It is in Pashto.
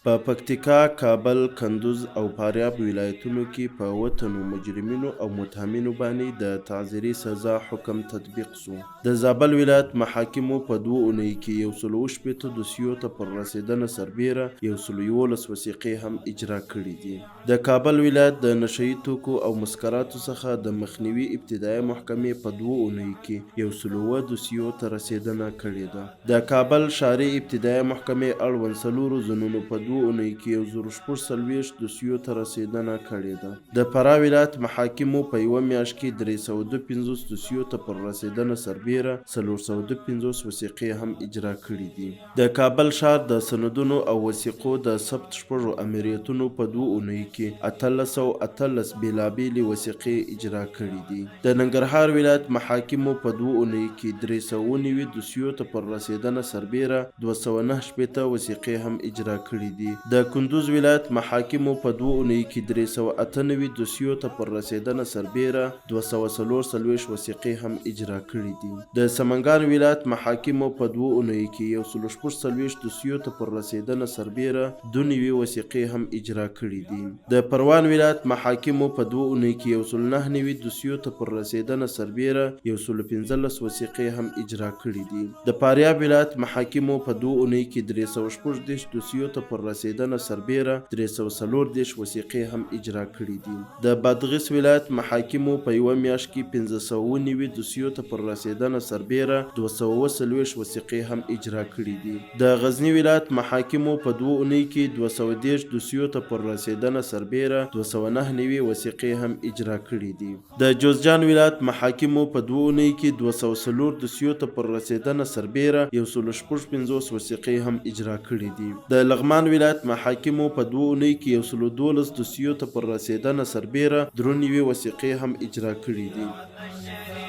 په پکتیکا، کابل، کندوز او فاریاب ولایتونو کې په 7 تنو مجرمینو او متهمینو باندې د تعزیري سزا حکم تطبیق شو. د زابل ولایت محاکمو په 2 اونیو کې 160 دوسیو ته پر رسیدنه سربیره 111 وثیقې هم اجرا کړي دي. د کابل ولایت د نشهیي توکو او مسکراتو څخه د مخنیوي ابتدایي محکمې په 2 اونیو کې 107 دوسیو ته رسیدنه کړې ده. د کابل ښاري ابتدایي محکمې اړوند 4 ځایونو په 2 اونیو کې 140 دوسیو ته رسیدنه کړې ده. د فراه ولایت محاکمو په یوه میاشت کې 352 دوسیو ته پر رسیدنه سربیره 452 وثیقې هم اجرا کړي دي. د کابل ښار د سندونو او وثیقو د ثبت شپږو امریتونو په 2 اونیو کې 1818 بېلابېلې وثیقې اجرا کړي دي. د ننګرهار ولایت محاکمو په 2 اونیو کې 319 دوسیو ته پر رسیدنه سربیره 209 وثیقې هم اجرا کړي دي. د کندوز ولایت محاکمو په 2 اونیو کې 398 دوسیو ته پر رسیدنه سربیره 244 وثیقې هم اجرا کړي دي. د سمنګان ولایت محاکمو په 2 اونیو کې 144 دوسیو ته پر رسیدنه سربیره 92 وثیقې هم اجرا کړي دي. د پروان ولایت محاکمو په 2 اونیو کې 199 دوسیو ته پر رسیدنه سربیره 115 وثیقې هم اجرا کړي دي. د فاریاب ولایت محاکمو په 2 اونیو کې 314 دوسیو ته پر رسیدنه سربیره 314 وثیقې هم اجرا کړي دي. د بادغیس ولایت محاکمو په یوه میاشت کې 590 دوسیو ته پر رسیدنه سربیره 240 وثیقې هم اجرا کړي دي. د غزنی ولایت محاکمو په 2 اونیو کې 210 دوسیو ته پر رسیدنه سربیره 209 وثیقې هم اجرا کړي دي. د جوزجان ولایت محاکمو په 2 اونیو کې 204 دوسیو ته پر رسیدنه سربیره 155 وثیقې هم اجرا کړي دي. د لغمان ولایت محاکمو په 2 اونیو کې 112 دوسیو ته پر رسیدنه سربیره 93 وثیقې هم اجرا کړي دي.